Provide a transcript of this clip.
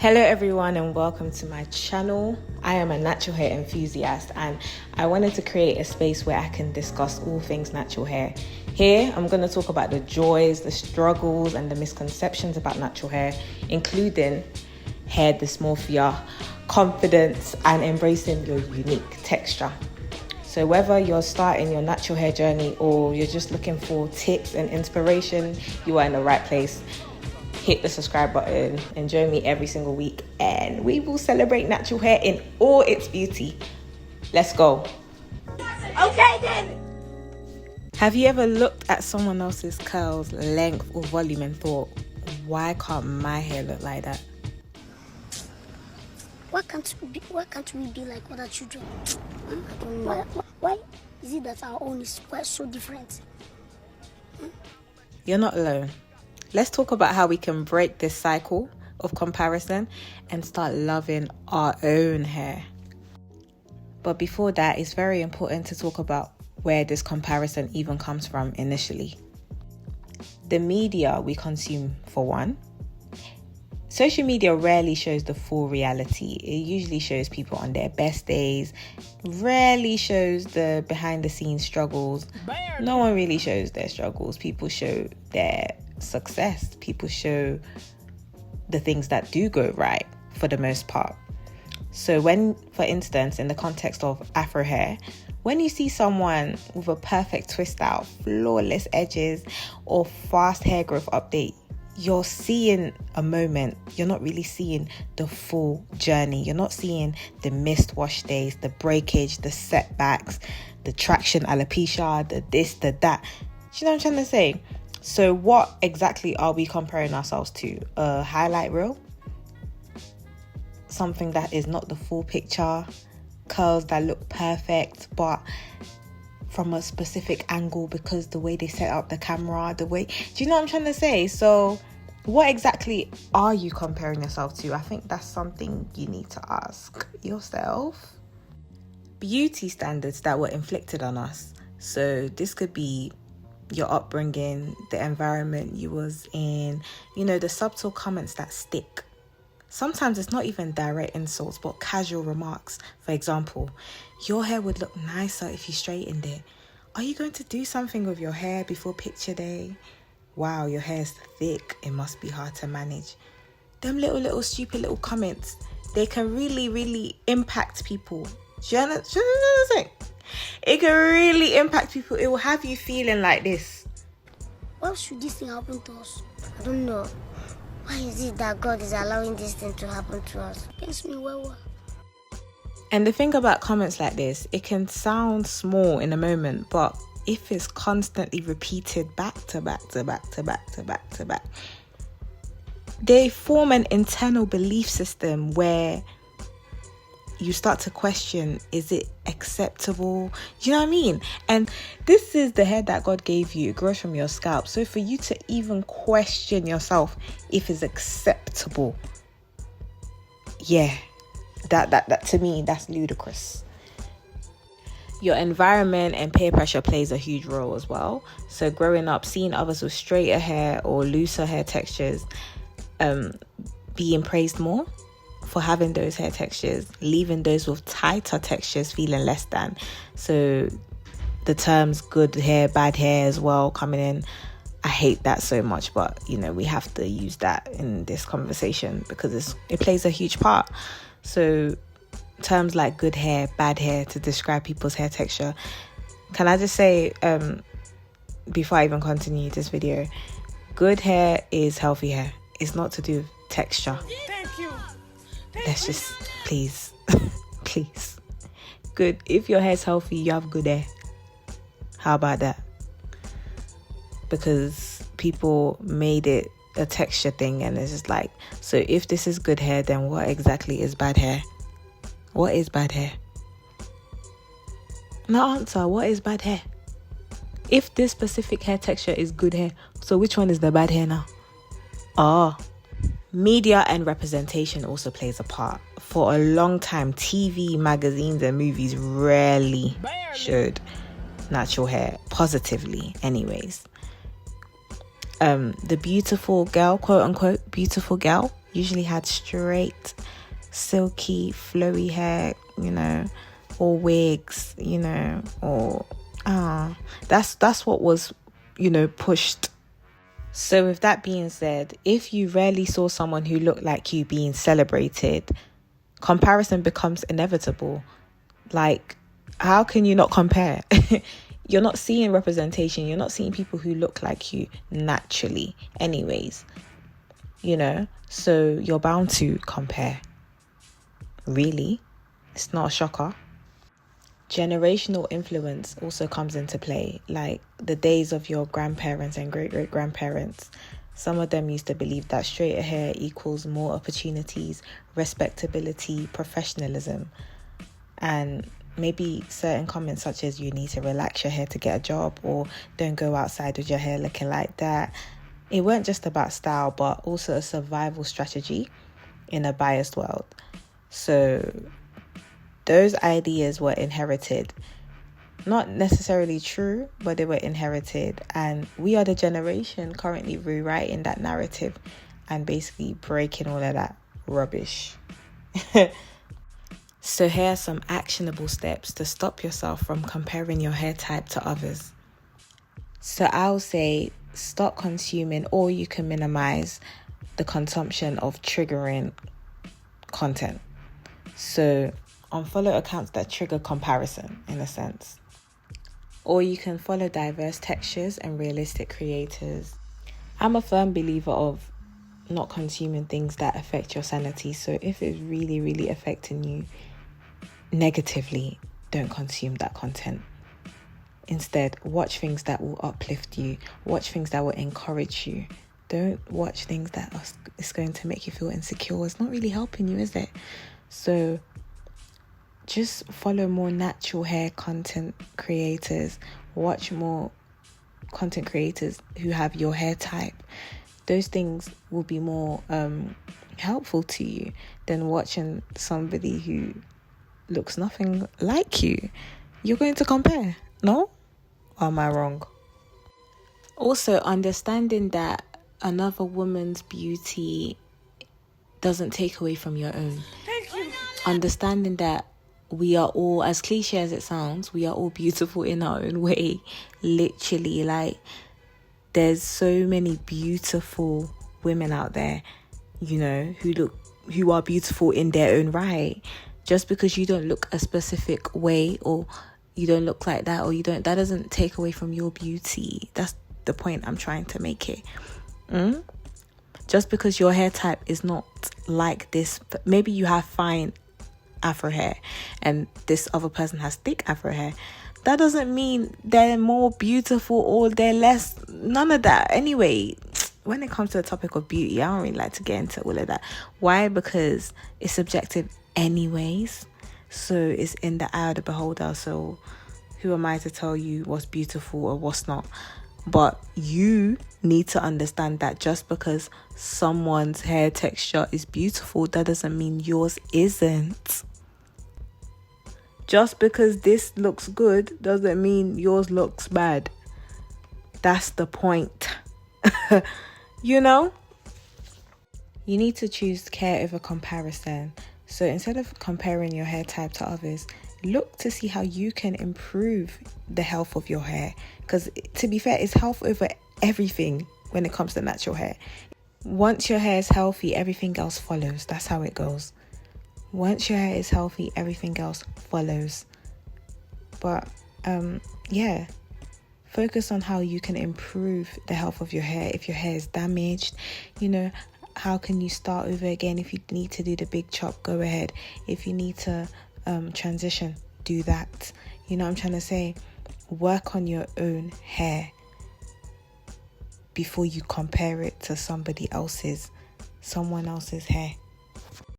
Hello everyone and welcome to my channel. I am a natural hair enthusiast and I wanted to create a space where I can discuss all things natural hair. Here I'm going to talk about the joys, the struggles and the misconceptions about natural hair, including hair dysmorphia, confidence and embracing your unique texture. So whether you're starting your natural hair journey or you're just looking for tips and inspiration, you are in the right place. Hit the subscribe button and join me every single week and we will celebrate natural hair in all its beauty. Let's go. Okay then. Have you ever looked at someone else's curls, length or volume and thought, why can't my hair look like that? Why can't we be like other children? I don't know. Why is it that our own is quite so different? You're not alone. Let's talk about how we can break this cycle of comparison and start loving our own hair. But before that, it's very important to talk about where this comparison even comes from initially. The media we consume, for one. Social media rarely shows the full reality. It usually shows people on their best days, rarely shows the behind the scenes struggles. No one really shows their struggles. People show their success. People show the things that do go right for the most part. So when, for instance, in the context of Afro hair, when you see someone with a perfect twist out, flawless edges or fast hair growth update, you're seeing a moment. You're not really seeing the full journey. You're not seeing the missed wash days, the breakage, the setbacks, the traction alopecia, the this, the that. Do you know what I'm trying to say? So what exactly are we comparing ourselves to? A highlight reel? Something that is not the full picture? Curls that look perfect, but from a specific angle because the way they set up the camera, do you know what I'm trying to say? So what exactly are you comparing yourself to? I think that's something you need to ask yourself. Beauty standards that were inflicted on us. So this could be your upbringing, the environment you was in, the subtle comments that stick. Sometimes it's not even direct insults, but casual remarks. For example, your hair would look nicer if you straightened it. Are you going to do something with your hair before picture day? Wow, your hair's thick. It must be hard to manage. Them little stupid little comments, they can really impact people. Do you understand? It can really impact people. It will have you feeling like this. Why should this thing happen to us? I don't know. Why is it that God is allowing this thing to happen to us? Pains me well. And the thing about comments like this, it can sound small in a moment, but if it's constantly repeated back to back, they form an internal belief system where you start to question, is it acceptable? Do you know what I mean? And this is the hair that God gave you. It grows from your scalp. So for you to even question yourself if it's acceptable, that to me, that's ludicrous. Your environment and peer pressure plays a huge role as well. So growing up, seeing others with straighter hair or looser hair textures being praised more for having those hair textures, leaving those with tighter textures feeling less than. So the terms good hair, bad hair as well coming in. I hate that so much, but we have to use that in this conversation because it plays a huge part. So terms like good hair, bad hair to describe people's hair texture. Can I just say, before I even continue this video, good hair is healthy hair. It's not to do with texture. Thank you. Let's just, please, please. Good. If your hair's healthy, you have good hair. How about that? Because people made it a texture thing and it's just like, so if this is good hair, then what exactly is bad hair? What is bad hair? No answer. What is bad hair? If this specific hair texture is good hair, so which one is the bad hair now? Media and representation also plays a part. For a long time, TV, magazines and movies rarely showed natural hair positively anyways. The beautiful girl, quote unquote beautiful girl, usually had straight, silky, flowy hair, or wigs, or that's what was, pushed. So with that being said, if you rarely saw someone who looked like you being celebrated, comparison becomes inevitable. Like, how can you not compare? You're not seeing representation. You're not seeing people who look like you naturally anyways, so you're bound to compare. Really? It's not a shocker. Generational influence also comes into play, like the days of your grandparents and great-great-grandparents. Some of them used to believe that straighter hair equals more opportunities, respectability, professionalism, and maybe certain comments such as you need to relax your hair to get a job, or don't go outside with your hair looking like that. It weren't just about style, but also a survival strategy in a biased world. So those ideas were inherited. Not necessarily true, but they were inherited. And we are the generation currently rewriting that narrative and basically breaking all of that rubbish. So here are some actionable steps to stop yourself from comparing your hair type to others. So I'll say stop consuming, or you can minimize the consumption of triggering content. So unfollow accounts that trigger comparison in a sense. Or you can follow diverse textures and realistic creators. I'm a firm believer of not consuming things that affect your sanity. So if it's really, really affecting you negatively, don't consume that content. Instead, watch things that will uplift you. Watch things that will encourage you. Don't watch things that is going to make you feel insecure. It's not really helping you, is it? So just follow more natural hair content creators. Watch more content creators who have your hair type. Those things will be more helpful to you than watching somebody who looks nothing like you. You're going to compare, no? Or am I wrong? Also, understanding that another woman's beauty doesn't take away from your own. Thank you. Understanding that we are all, as cliche as it sounds, we are all beautiful in our own way. Literally, like, there's so many beautiful women out there, who are beautiful in their own right. Just because you don't look a specific way, or you don't look like that, that doesn't take away from your beauty. That's the point I'm trying to make it. Just because your hair type is not like this, maybe you have fine Afro hair and this other person has thick Afro hair, that doesn't mean they're more beautiful or they're less. None of that. Anyway, when it comes to the topic of beauty, I don't really like to get into all of that. Why? Because it's subjective anyways. So it's in the eye of the beholder. So who am I to tell you what's beautiful or what's not? But you need to understand that just because someone's hair texture is beautiful, that doesn't mean yours isn't. Just because this looks good doesn't mean yours looks bad. That's the point. You need to choose care over comparison. So instead of comparing your hair type to others, look to see how you can improve the health of your hair. Because to be fair, it's health over everything when it comes to natural hair. Once your hair is healthy, everything else follows. That's how it goes. Once your hair is healthy, everything else follows. But focus on how you can improve the health of your hair. If your hair is damaged, how can you start over again? If you need to do the big chop, go ahead. If you need to transition, do that. I'm trying to say, work on your own hair before you compare it to someone else's hair.